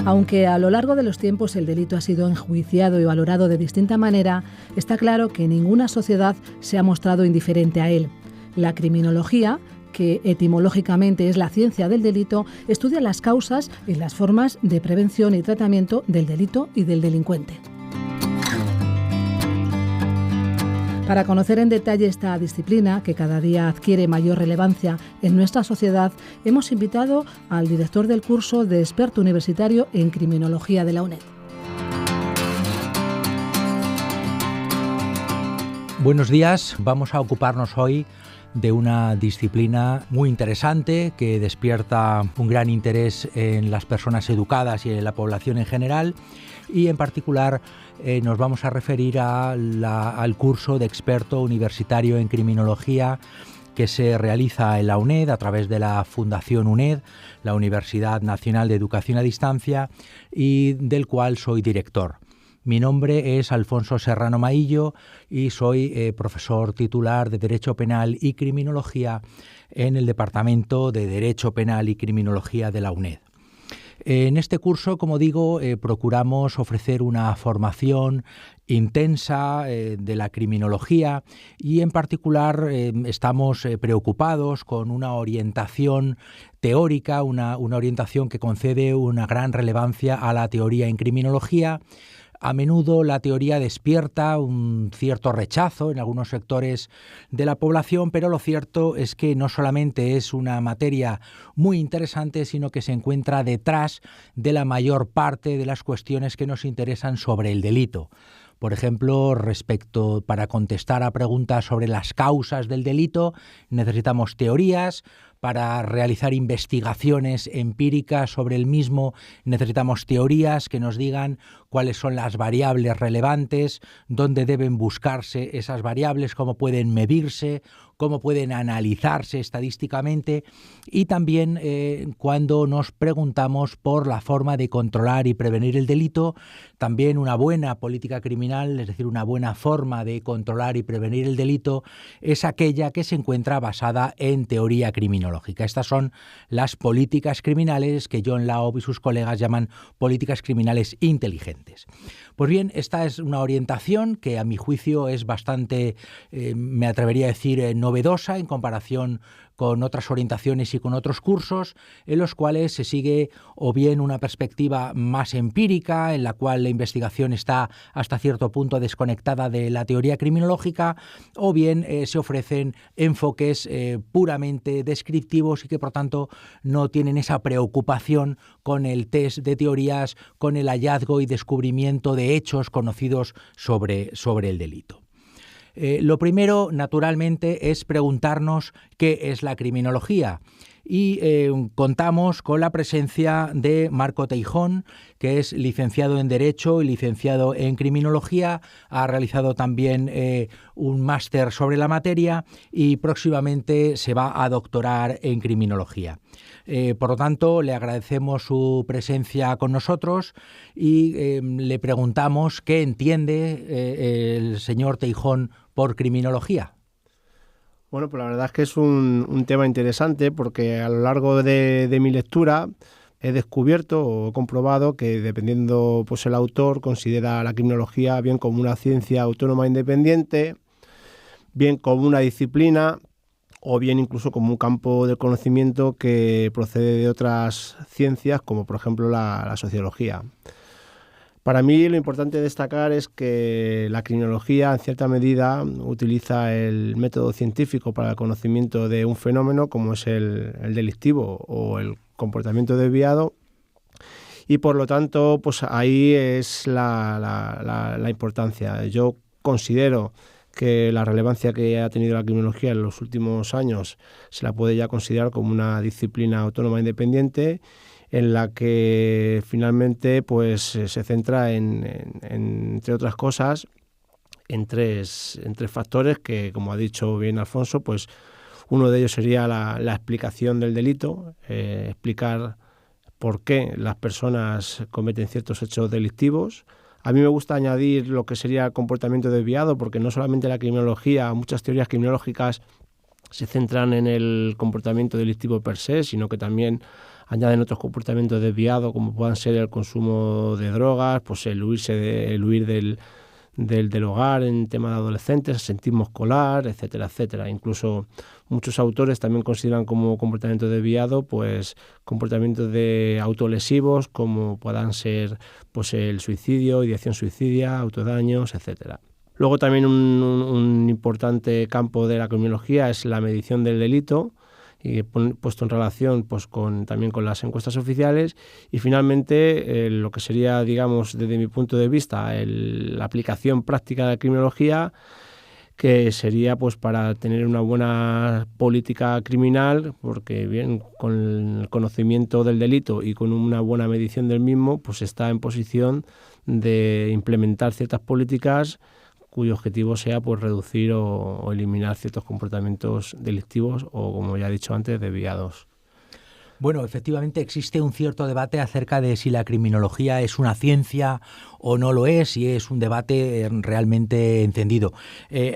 Aunque a lo largo de los tiempos el delito ha sido enjuiciado y valorado de distinta manera, está claro que ninguna sociedad se ha mostrado indiferente a él. La criminología, que etimológicamente es la ciencia del delito, estudia las causas y las formas de prevención y tratamiento del delito y del delincuente. Para conocer en detalle esta disciplina, que cada día adquiere mayor relevancia en nuestra sociedad, hemos invitado al director del curso de experto universitario en criminología de la UNED. Buenos días, vamos a ocuparnos hoy de una disciplina muy interesante que despierta un gran interés en las personas educadas y en la población en general, y en particular nos vamos a referir al curso de experto universitario en criminología que se realiza en la UNED a través de la Fundación UNED, la Universidad Nacional de Educación a Distancia, y del cual soy director. Mi nombre es Alfonso Serrano Maillo y soy profesor titular de Derecho Penal y Criminología en el Departamento de Derecho Penal y Criminología de la UNED. En este curso, como digo, procuramos ofrecer una formación intensa de la criminología y en particular estamos preocupados con una orientación teórica, una orientación que concede una gran relevancia a la teoría en criminología. A menudo la teoría despierta un cierto rechazo en algunos sectores de la población, pero lo cierto es que no solamente es una materia muy interesante, sino que se encuentra detrás de la mayor parte de las cuestiones que nos interesan sobre el delito. Por ejemplo, para contestar a preguntas sobre las causas del delito, necesitamos teorías. Para realizar investigaciones empíricas sobre el mismo necesitamos teorías que nos digan cuáles son las variables relevantes, dónde deben buscarse esas variables, cómo pueden medirse, cómo pueden analizarse estadísticamente, y también cuando nos preguntamos por la forma de controlar y prevenir el delito, también una buena política criminal, es decir, una buena forma de controlar y prevenir el delito, es aquella que se encuentra basada en teoría criminológica. Estas son las políticas criminales que John Laub y sus colegas llaman políticas criminales inteligentes. Pues bien, esta es una orientación que a mi juicio es bastante, me atrevería a decir, novedosa en comparación con otras orientaciones y con otros cursos en los cuales se sigue o bien una perspectiva más empírica, en la cual la investigación está hasta cierto punto desconectada de la teoría criminológica, o bien se ofrecen enfoques puramente descriptivos y que por tanto no tienen esa preocupación con el test de teorías, con el hallazgo y descubrimiento de hechos conocidos sobre el delito. Lo primero, naturalmente, es preguntarnos qué es la criminología. Y contamos con la presencia de Marco Teijón, que es licenciado en Derecho y licenciado en Criminología. Ha realizado también un máster sobre la materia y próximamente se va a doctorar en Criminología. Por lo tanto, le agradecemos su presencia con nosotros y le preguntamos qué entiende el señor Teijón por criminología. Bueno, pues la verdad es que es un tema interesante porque a lo largo de mi lectura he descubierto o he comprobado que dependiendo pues el autor considera la criminología bien como una ciencia autónoma independiente, bien como una disciplina o bien incluso como un campo de conocimiento que procede de otras ciencias como por ejemplo la sociología. Para mí lo importante destacar es que la criminología en cierta medida utiliza el método científico para el conocimiento de un fenómeno como es el delictivo o el comportamiento desviado y por lo tanto pues ahí es la importancia. Yo considero que la relevancia que ha tenido la criminología en los últimos años se la puede ya considerar como una disciplina autónoma independiente en la que finalmente pues se centra entre otras cosas en tres factores que, como ha dicho bien Alfonso, pues uno de ellos sería la explicación del delito, explicar por qué las personas cometen ciertos hechos delictivos. A mí me gusta añadir lo que sería el comportamiento desviado, porque no solamente la criminología, muchas teorías criminológicas se centran en el comportamiento delictivo per se, sino que también añaden otros comportamientos desviados como puedan ser el consumo de drogas, pues el huir del hogar en tema de adolescentes, absentismo escolar, etcétera, etcétera. Incluso muchos autores también consideran como comportamiento desviado pues comportamientos de autolesivos como puedan ser pues el suicidio, ideación suicidia, autodaños, etcétera. Luego también un importante campo de la criminología es la medición del delito, y puesto en relación pues también con las encuestas oficiales, y finalmente lo que sería, digamos, desde mi punto de vista, la aplicación práctica de la criminología, que sería pues para tener una buena política criminal, porque bien con el conocimiento del delito y con una buena medición del mismo, pues está en posición de implementar ciertas políticas cuyo objetivo sea pues reducir o eliminar ciertos comportamientos delictivos o, como ya he dicho antes, desviados. Bueno, efectivamente existe un cierto debate acerca de si la criminología es una ciencia o no lo es, y es un debate realmente encendido.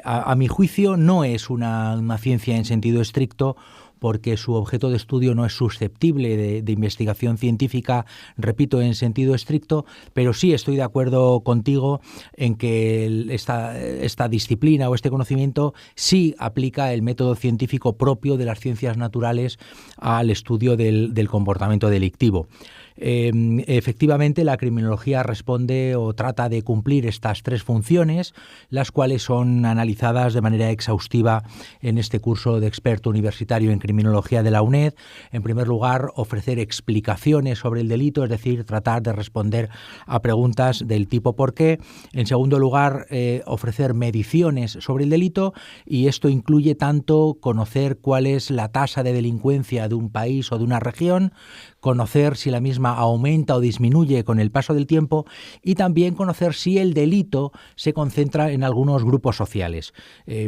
A mi juicio no es una ciencia en sentido estricto, porque su objeto de estudio no es susceptible de investigación científica, repito, en sentido estricto, pero sí estoy de acuerdo contigo en que esta disciplina o este conocimiento sí aplica el método científico propio de las ciencias naturales al estudio del comportamiento delictivo. Efectivamente, la criminología responde o trata de cumplir estas tres funciones, las cuales son analizadas de manera exhaustiva en este curso de experto universitario en criminología de la UNED. En primer lugar, ofrecer explicaciones sobre el delito, es decir, tratar de responder a preguntas del tipo ¿por qué? En segundo lugar, ofrecer mediciones sobre el delito, y esto incluye tanto conocer cuál es la tasa de delincuencia de un país o de una región, conocer si la misma aumenta o disminuye con el paso del tiempo, y también conocer si el delito se concentra en algunos grupos sociales.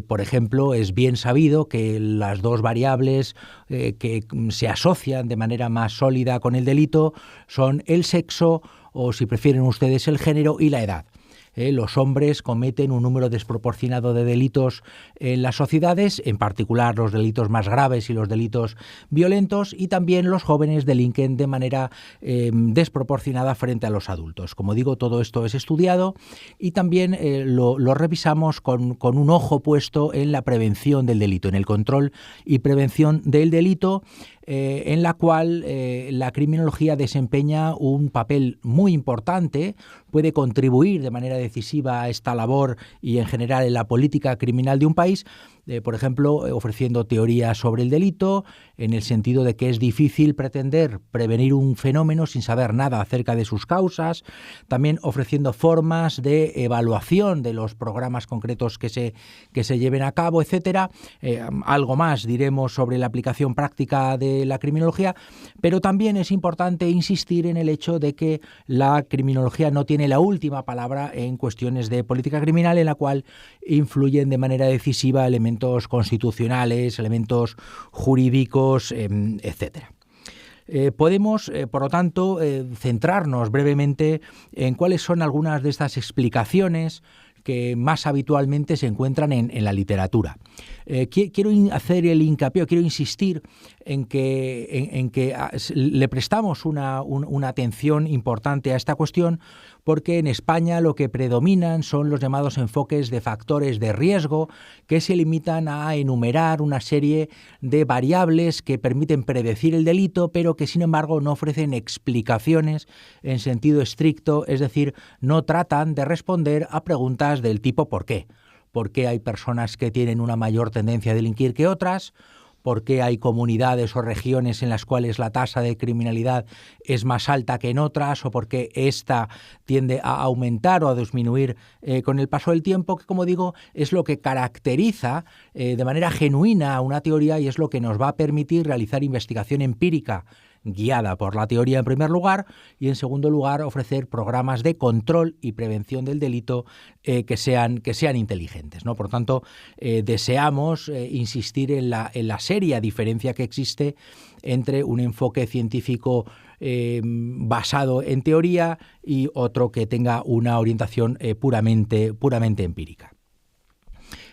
Por ejemplo, es bien sabido que las dos variables que se asocian de manera más sólida con el delito son el sexo, o si prefieren ustedes el género, y la edad. Los hombres cometen un número desproporcionado de delitos en las sociedades, en particular los delitos más graves y los delitos violentos, y también los jóvenes delinquen de manera desproporcionada frente a los adultos. Como digo, todo esto es estudiado, y también lo revisamos con un ojo puesto en la prevención del delito, en el control y prevención del delito, en la cual la criminología desempeña un papel muy importante, puede contribuir de manera decisiva a esta labor y en general en la política criminal de un país, por ejemplo, ofreciendo teorías sobre el delito, en el sentido de que es difícil pretender prevenir un fenómeno sin saber nada acerca de sus causas, también ofreciendo formas de evaluación de los programas concretos que se lleven a cabo, etcétera. Algo más diremos sobre la aplicación práctica de la criminología, pero también es importante insistir en el hecho de que la criminología no tiene la última palabra en cuestiones de política criminal, en la cual influyen de manera decisiva elementos constitucionales, elementos jurídicos, etcétera. Podemos, por lo tanto, centrarnos brevemente en cuáles son algunas de estas explicaciones que más habitualmente se encuentran en la literatura. Quiero hacer el hincapié, quiero insistir en que le prestamos una atención importante a esta cuestión, porque en España lo que predominan son los llamados enfoques de factores de riesgo, que se limitan a enumerar una serie de variables que permiten predecir el delito, pero que sin embargo no ofrecen explicaciones en sentido estricto, es decir, no tratan de responder a preguntas del tipo ¿por qué? ¿Por qué hay personas que tienen una mayor tendencia a delinquir que otras? ¿Por qué hay comunidades o regiones en las cuales la tasa de criminalidad es más alta que en otras? ¿O por qué esta tiende a aumentar o a disminuir con el paso del tiempo? Que, como digo, es lo que caracteriza de manera genuina una teoría, y es lo que nos va a permitir realizar investigación empírica guiada por la teoría en primer lugar, y en segundo lugar ofrecer programas de control y prevención del delito que sean inteligentes, ¿no? Por tanto, deseamos insistir en la seria diferencia que existe entre un enfoque científico basado en teoría y otro que tenga una orientación puramente empírica.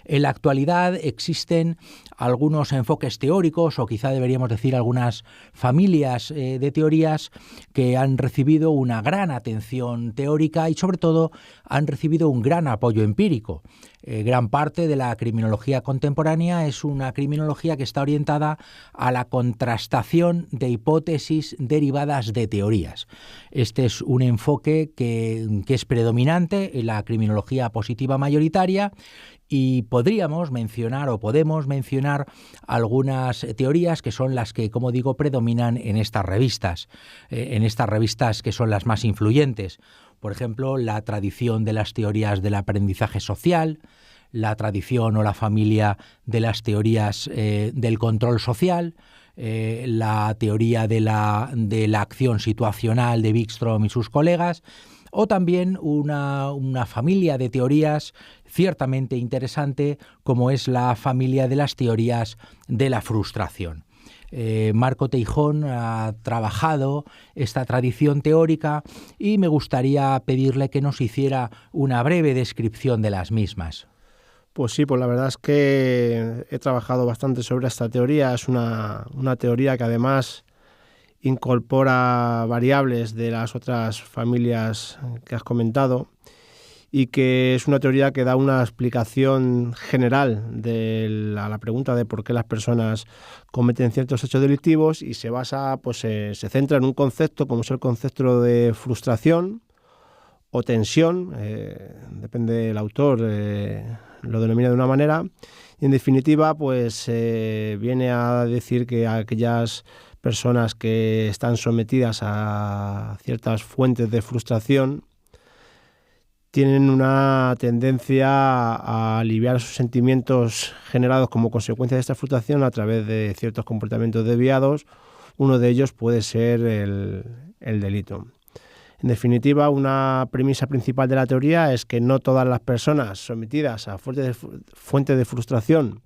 En la actualidad existen algunos enfoques teóricos, o quizá deberíamos decir algunas familias de teorías que han recibido una gran atención teórica y sobre todo han recibido un gran apoyo empírico. Gran parte de la criminología contemporánea es una criminología que está orientada a la contrastación de hipótesis derivadas de teorías. Este es un enfoque que es predominante en la criminología positiva mayoritaria, y podemos mencionar algunas teorías que son las que, como digo, predominan en estas revistas que son las más influyentes. Por ejemplo, la tradición de las teorías del aprendizaje social, la tradición o la familia de las teorías del control social, la teoría de la acción situacional de Wikström y sus colegas, o también una familia de teorías ciertamente interesante como es la familia de las teorías de la frustración. Marco Teijón ha trabajado esta tradición teórica y me gustaría pedirle que nos hiciera una breve descripción de las mismas. Pues sí, pues la verdad es que he trabajado bastante sobre esta teoría. Es una teoría que además incorpora variables de las otras familias que has comentado y que es una teoría que da una explicación general a la pregunta de por qué las personas cometen ciertos hechos delictivos, y se basa, pues se centra en un concepto como es el concepto de frustración o tensión, depende del autor, lo denomina de una manera, y en definitiva pues viene a decir que aquellas personas que están sometidas a ciertas fuentes de frustración tienen una tendencia a aliviar sus sentimientos generados como consecuencia de esta frustración a través de ciertos comportamientos desviados. Uno de ellos puede ser el delito. En definitiva, una premisa principal de la teoría es que no todas las personas sometidas a fuentes de frustración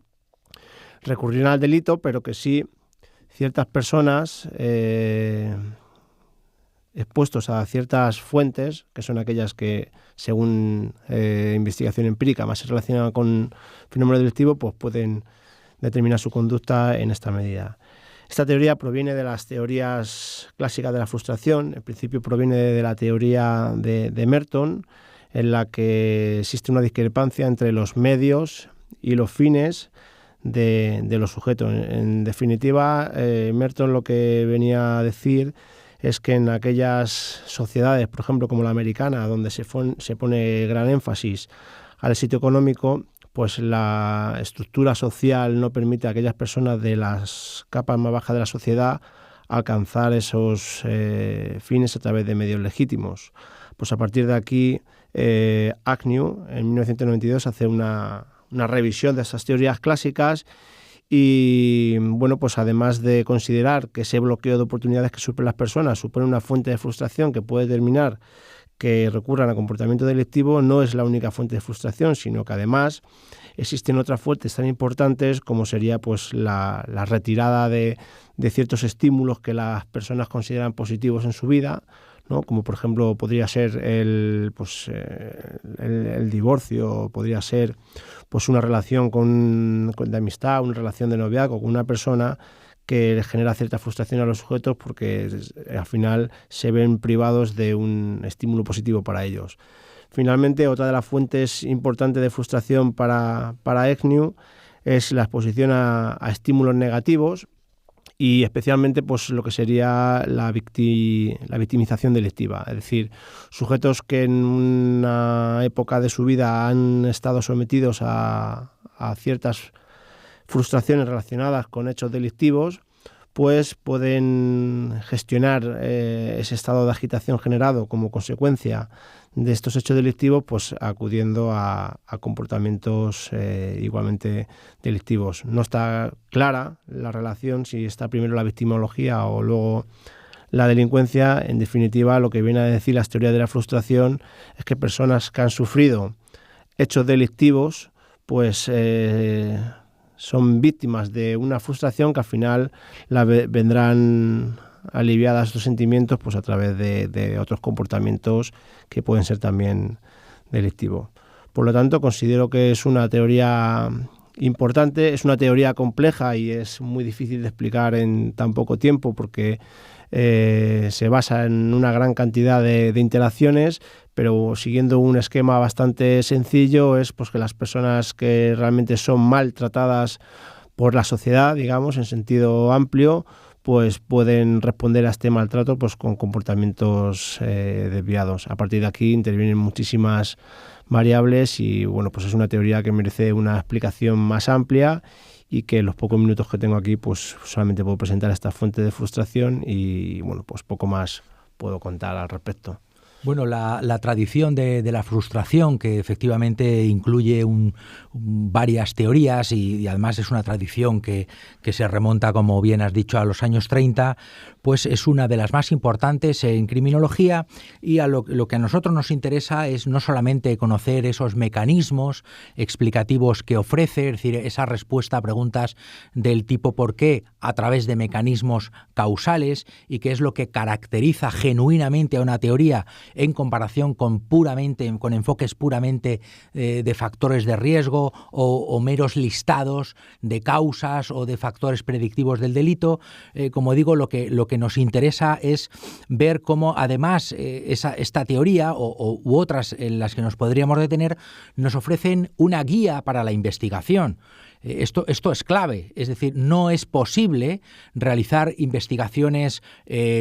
recurrirán al delito, pero que sí ciertas personas expuestos a ciertas fuentes, que son aquellas que, según investigación empírica, más se relacionan con fenómenos delictivos, pues pueden determinar su conducta en esta medida. Esta teoría proviene de las teorías clásicas de la frustración. En principio proviene de la teoría de Merton, en la que existe una discrepancia entre los medios y los fines de los sujetos. En definitiva, Merton lo que venía a decir es que en aquellas sociedades, por ejemplo, como la americana, donde se pone gran énfasis al éxito económico, pues la estructura social no permite a aquellas personas de las capas más bajas de la sociedad alcanzar esos fines a través de medios legítimos. Pues a partir de aquí, Agnew, en 1992, hace una revisión de esas teorías clásicas y, bueno, pues además de considerar que ese bloqueo de oportunidades que sufren las personas supone una fuente de frustración que puede determinar que recurran a comportamiento delictivo, no es la única fuente de frustración, sino que además existen otras fuentes tan importantes como sería pues la retirada de ciertos estímulos que las personas consideran positivos en su vida, ¿no? Como por ejemplo podría ser el divorcio, podría ser pues una relación de amistad, una relación de noviazgo con una persona que les genera cierta frustración a los sujetos porque al final se ven privados de un estímulo positivo para ellos. Finalmente, otra de las fuentes importantes de frustración para Agnew es la exposición a estímulos negativos y especialmente pues, lo que sería la victimización delictiva. Es decir, sujetos que en una época de su vida han estado sometidos a ciertas frustraciones relacionadas con hechos delictivos, pues pueden gestionar ese estado de agitación generado como consecuencia de estos hechos delictivos, pues acudiendo a comportamientos igualmente delictivos. No está clara la relación, si está primero la victimología o luego la delincuencia. En definitiva, lo que viene a decir las teorías de la frustración es que personas que han sufrido hechos delictivos, pues son víctimas de una frustración que al final vendrán aliviadas estos sentimientos pues a través de otros comportamientos que pueden ser también delictivos. Por lo tanto, considero que es una teoría importante. Es una teoría compleja y es muy difícil de explicar en tan poco tiempo porque se basa en una gran cantidad de interacciones, pero siguiendo un esquema bastante sencillo es pues que las personas que realmente son maltratadas por la sociedad, digamos, en sentido amplio, pues pueden responder a este maltrato pues con comportamientos desviados. A partir de aquí intervienen muchísimas variables y bueno, pues es una teoría que merece una explicación más amplia y que en los pocos minutos que tengo aquí pues solamente puedo presentar esta fuente de frustración y bueno, pues poco más puedo contar al respecto. Bueno, la tradición de la frustración, que efectivamente incluye varias teorías y además es una tradición que se remonta, como bien has dicho, a los años 30, pues es una de las más importantes en criminología y lo que a nosotros nos interesa es no solamente conocer esos mecanismos explicativos que ofrece, es decir, esa respuesta a preguntas del tipo ¿por qué? A través de mecanismos causales y qué es lo que caracteriza genuinamente a una teoría en comparación con enfoques puramente de factores de riesgo o meros listados de causas o de factores predictivos del delito. Como digo, lo que nos interesa es ver cómo además esta teoría u otras en las que nos podríamos detener nos ofrecen una guía para la investigación. Esto es clave, es decir, no es posible realizar investigaciones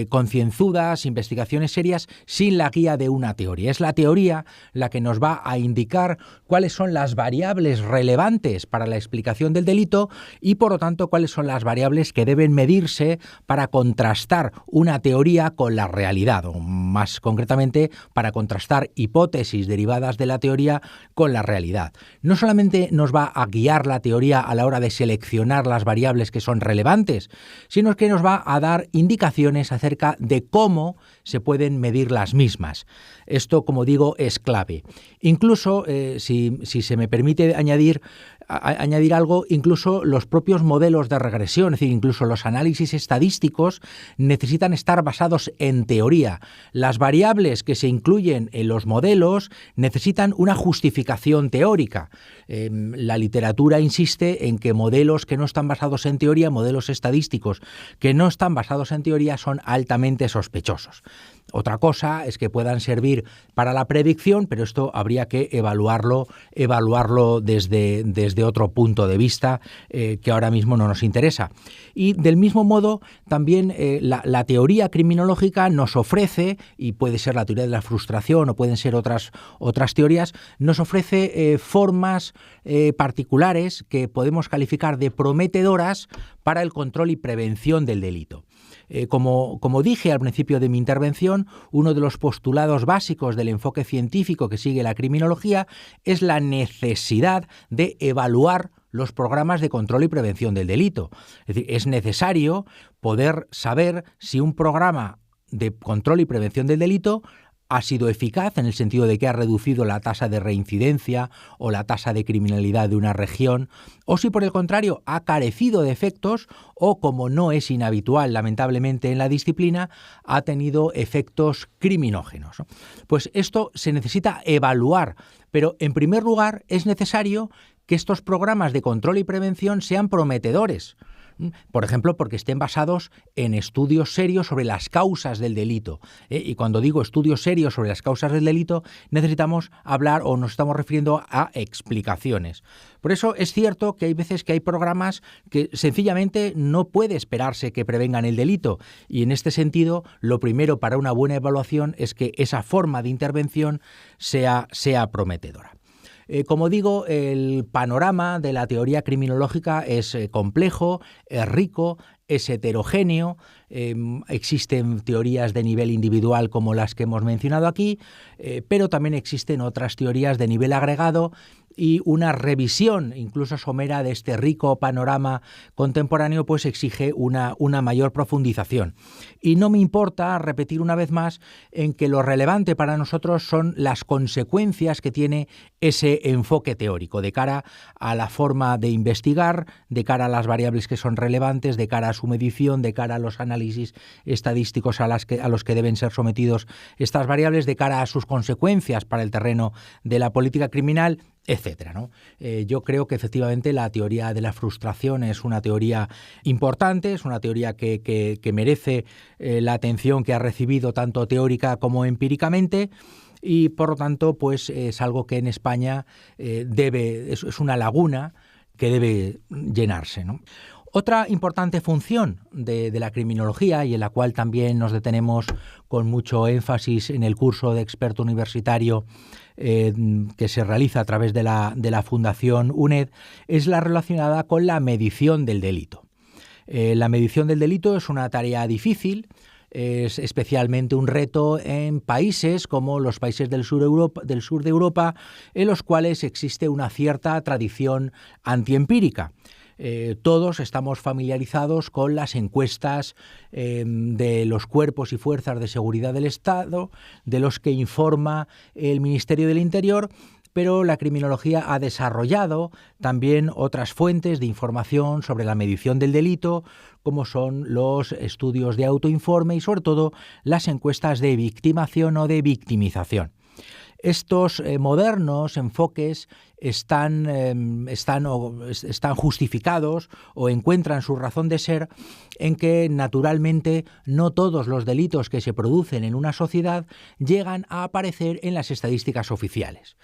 concienzudas, investigaciones serias, sin la guía de una teoría. Es la teoría la que nos va a indicar cuáles son las variables relevantes para la explicación del delito y, por lo tanto, cuáles son las variables que deben medirse para contrastar una teoría con la realidad, o más concretamente, para contrastar hipótesis derivadas de la teoría con la realidad. No solamente nos va a guiar la teoría a la hora de seleccionar las variables que son relevantes, sino que nos va a dar indicaciones acerca de cómo se pueden medir las mismas. Esto, como digo, es clave. Incluso, si se me permite añadir algo, incluso los propios modelos de regresión, es decir, incluso los análisis estadísticos necesitan estar basados en teoría. Las variables que se incluyen en los modelos necesitan una justificación teórica. La literatura insiste en que modelos que no están basados en teoría, modelos estadísticos que no están basados en teoría, son altamente sospechosos. Otra cosa es que puedan servir para la predicción, pero esto habría que evaluarlo desde otro punto de vista que ahora mismo no nos interesa. Y del mismo modo, también la teoría criminológica nos ofrece, y puede ser la teoría de la frustración o pueden ser otras teorías, nos ofrece formas particulares que podemos calificar de prometedoras para el control y prevención del delito. Como dije al principio de mi intervención, uno de los postulados básicos del enfoque científico que sigue la criminología es la necesidad de evaluar los programas de control y prevención del delito. Es decir, es necesario poder saber si un programa de control y prevención del delito ha sido eficaz en el sentido de que ha reducido la tasa de reincidencia o la tasa de criminalidad de una región, o si por el contrario ha carecido de efectos o, como no es inhabitual lamentablemente en la disciplina, ha tenido efectos criminógenos. Pues esto se necesita evaluar, pero en primer lugar es necesario que estos programas de control y prevención sean prometedores. Por ejemplo, porque estén basados en estudios serios sobre las causas del delito. Y cuando digo estudios serios sobre las causas del delito, necesitamos hablar o nos estamos refiriendo a explicaciones. Por eso es cierto que hay veces que hay programas que sencillamente no puede esperarse que prevengan el delito. Y en este sentido, lo primero para una buena evaluación es que esa forma de intervención sea prometedora. Como digo, el panorama de la teoría criminológica es complejo, es rico, es heterogéneo, existen teorías de nivel individual como las que hemos mencionado aquí, pero también existen otras teorías de nivel agregado y una revisión incluso somera de este rico panorama contemporáneo pues exige una mayor profundización. Y no me importa repetir una vez más en que lo relevante para nosotros son las consecuencias que tiene ese enfoque teórico de cara a la forma de investigar, de cara a las variables que son relevantes, de cara a su medición, de cara a los análisis estadísticos a los que deben ser sometidos estas variables, de cara a sus consecuencias para el terreno de la política criminal etcétera, ¿no? Yo creo que efectivamente la teoría de la frustración es una teoría importante, es una teoría que merece la atención que ha recibido tanto teórica como empíricamente, y por lo tanto pues es algo que en España es una laguna que debe llenarse, ¿no? Otra importante función de la criminología, y en la cual también nos detenemos con mucho énfasis en el curso de experto universitario que se realiza a través de la Fundación UNED, es la relacionada con la medición del delito. La medición del delito es una tarea difícil, es especialmente un reto en países como los países del sur de Europa, en los cuales existe una cierta tradición antiempírica. Todos estamos familiarizados con las encuestas de los cuerpos y fuerzas de seguridad del Estado, de los que informa el Ministerio del Interior, pero la criminología ha desarrollado también otras fuentes de información sobre la medición del delito, como son los estudios de autoinforme y, sobre todo, las encuestas de victimación o de victimización. Estos modernos enfoques están justificados o encuentran su razón de ser en que, naturalmente, no todos los delitos que se producen en una sociedad llegan a aparecer en las estadísticas oficiales.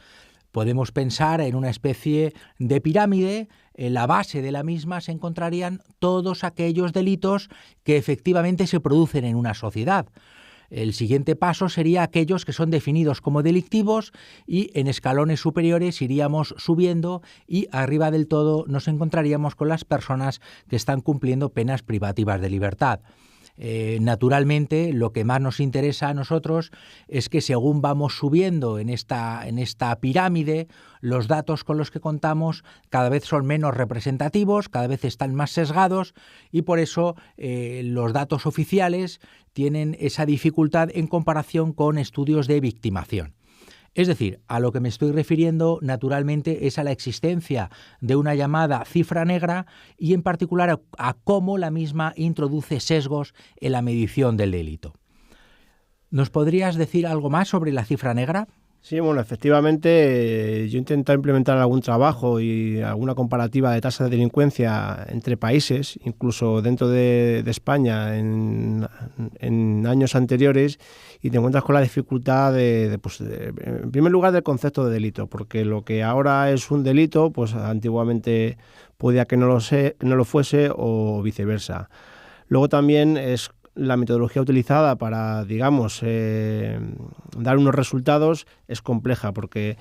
Podemos pensar en una especie de pirámide. En la base de la misma se encontrarían todos aquellos delitos que efectivamente se producen en una sociedad. El siguiente paso sería aquellos que son definidos como delictivos, y en escalones superiores iríamos subiendo, y arriba del todo nos encontraríamos con las personas que están cumpliendo penas privativas de libertad. Naturalmente, lo que más nos interesa a nosotros es que según vamos subiendo en esta pirámide, los datos con los que contamos cada vez son menos representativos, cada vez están más sesgados, y por eso los datos oficiales tienen esa dificultad en comparación con estudios de victimación. Es decir, a lo que me estoy refiriendo naturalmente es a la existencia de una llamada cifra negra, y en particular a cómo la misma introduce sesgos en la medición del delito. ¿Nos podrías decir algo más sobre la cifra negra? Sí, bueno, efectivamente yo he intentado implementar algún trabajo y alguna comparativa de tasas de delincuencia entre países, incluso dentro de España en años anteriores, y te encuentras con la dificultad en primer lugar, del concepto de delito, porque lo que ahora es un delito, pues antiguamente podía que no lo fuese, o viceversa. Luego también es la metodología utilizada para, digamos, dar unos resultados es compleja, porque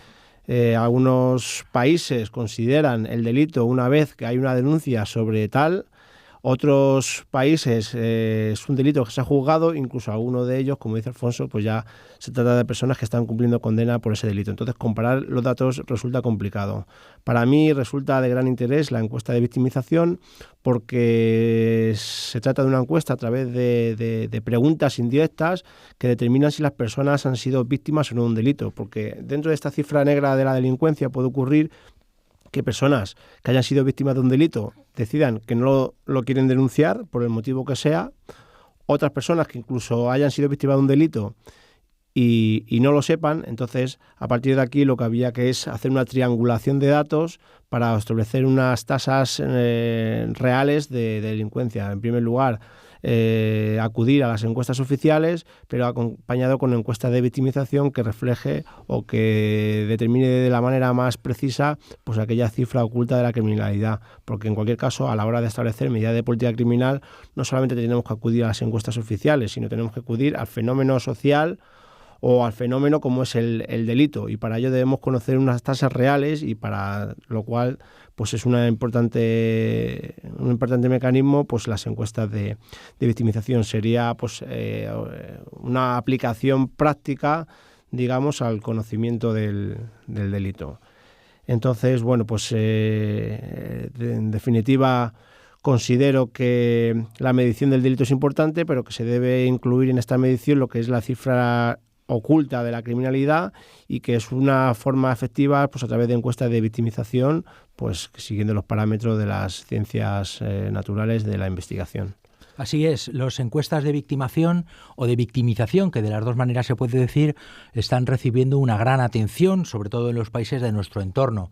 algunos países consideran el delito una vez que hay una denuncia sobre tal. Otros países es un delito que se ha juzgado, incluso alguno de ellos, como dice Alfonso, pues ya se trata de personas que están cumpliendo condena por ese delito. Entonces, comparar los datos resulta complicado. Para mí resulta de gran interés la encuesta de victimización, porque se trata de una encuesta a través de preguntas indirectas que determinan si las personas han sido víctimas o no de un delito, porque dentro de esta cifra negra de la delincuencia puede ocurrir que personas que hayan sido víctimas de un delito decidan que no lo quieren denunciar por el motivo que sea, otras personas que incluso hayan sido víctimas de un delito y no lo sepan. Entonces, a partir de aquí lo que había que es hacer una triangulación de datos para establecer unas tasas reales de delincuencia. En primer lugar, acudir a las encuestas oficiales, pero acompañado con encuestas de victimización que refleje o que determine de la manera más precisa pues aquella cifra oculta de la criminalidad, porque en cualquier caso, a la hora de establecer medidas de política criminal, no solamente tenemos que acudir a las encuestas oficiales, sino tenemos que acudir al fenómeno social o al fenómeno como es el delito, y para ello debemos conocer unas tasas reales, y para lo cual pues es un importante mecanismo pues las encuestas de victimización. Sería pues una aplicación práctica, digamos, al conocimiento del delito. Entonces, bueno, pues en definitiva, considero que la medición del delito es importante, pero que se debe incluir en esta medición lo que es la cifra oculta de la criminalidad, y que es una forma efectiva pues a través de encuestas de victimización, pues siguiendo los parámetros de las ciencias naturales de la investigación. Así es, las encuestas de victimación o de victimización, que de las dos maneras se puede decir, están recibiendo una gran atención, sobre todo en los países de nuestro entorno.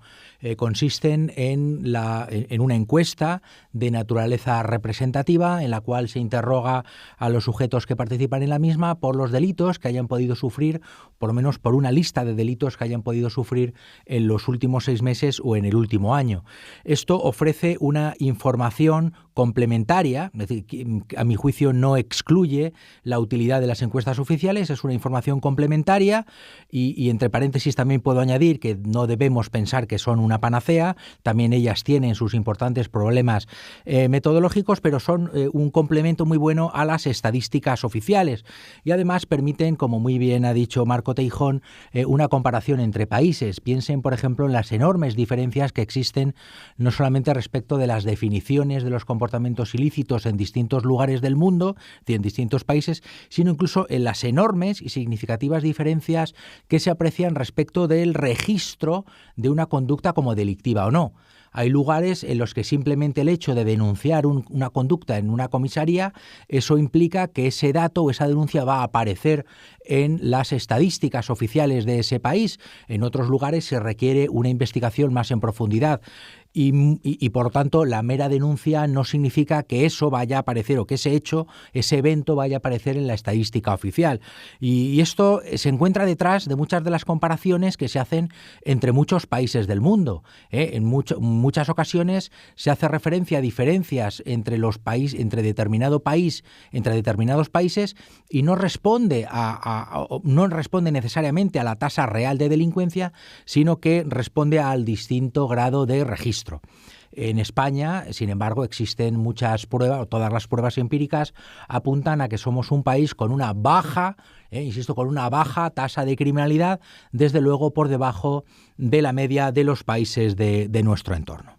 Consisten en una encuesta de naturaleza representativa en la cual se interroga a los sujetos que participan en la misma por los delitos que hayan podido sufrir, por lo menos por una lista de delitos que hayan podido sufrir en los últimos 6 meses o en el último año. Esto ofrece una información complementaria, es decir, que a mi juicio no excluye la utilidad de las encuestas oficiales, es una información complementaria y entre paréntesis también puedo añadir que no debemos pensar que son una panacea, también ellas tienen sus importantes problemas metodológicos, pero son un complemento muy bueno a las estadísticas oficiales y además permiten, como muy bien ha dicho Marco Teijón, una comparación entre países. Piensen, por ejemplo, en las enormes diferencias que existen no solamente respecto de las definiciones de los comportamientos ilícitos en distintos lugares del mundo, en distintos países, sino incluso en las enormes y significativas diferencias que se aprecian respecto del registro de una conducta como delictiva o no. Hay lugares en los que simplemente el hecho de denunciar una conducta en una comisaría, eso implica que ese dato o esa denuncia va a aparecer en las estadísticas oficiales de ese país. En otros lugares se requiere una investigación más en profundidad. Y por lo tanto la mera denuncia no significa que eso vaya a aparecer o que ese hecho, ese evento vaya a aparecer en la estadística oficial. Y esto se encuentra detrás de muchas de las comparaciones que se hacen entre muchos países del mundo. En muchas ocasiones se hace referencia a diferencias entre los países, entre determinados países y no responde no responde necesariamente a la tasa real de delincuencia, sino que responde al distinto grado de registro. En España, sin embargo, existen muchas pruebas, o todas las pruebas empíricas apuntan a que somos un país con una baja, con una baja tasa de criminalidad, desde luego por debajo de la media de los países de nuestro entorno.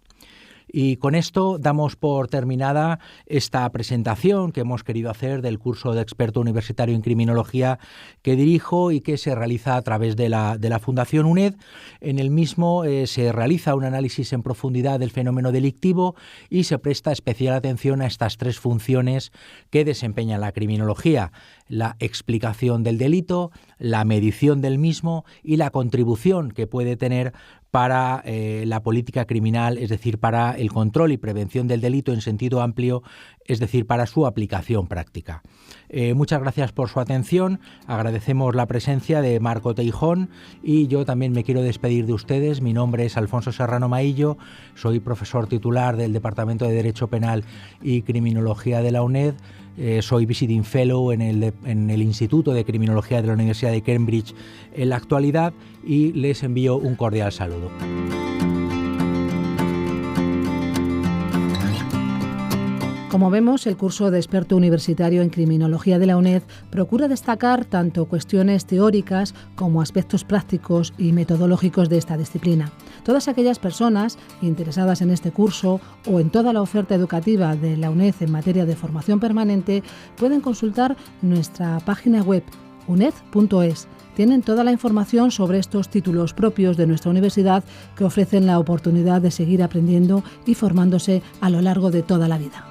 Y con esto damos por terminada esta presentación que hemos querido hacer del curso de experto universitario en criminología que dirijo y que se realiza a través de la Fundación UNED. En el mismo se realiza un análisis en profundidad del fenómeno delictivo y se presta especial atención a estas 3 funciones que desempeña la criminología: la explicación del delito, la medición del mismo y la contribución que puede tener para la política criminal, es decir, para el control y prevención del delito en sentido amplio, es decir, para su aplicación práctica. Muchas gracias por su atención, agradecemos la presencia de Marco Teijón y yo también me quiero despedir de ustedes. Mi nombre es Alfonso Serrano Maillo, soy profesor titular del Departamento de Derecho Penal y Criminología de la UNED. Soy Visiting Fellow en el Instituto de Criminología de la Universidad de Cambridge en la actualidad y les envío un cordial saludo. Como vemos, el curso de experto universitario en criminología de la UNED procura destacar tanto cuestiones teóricas como aspectos prácticos y metodológicos de esta disciplina. Todas aquellas personas interesadas en este curso o en toda la oferta educativa de la UNED en materia de formación permanente pueden consultar nuestra página web uned.es. Tienen toda la información sobre estos títulos propios de nuestra universidad que ofrecen la oportunidad de seguir aprendiendo y formándose a lo largo de toda la vida.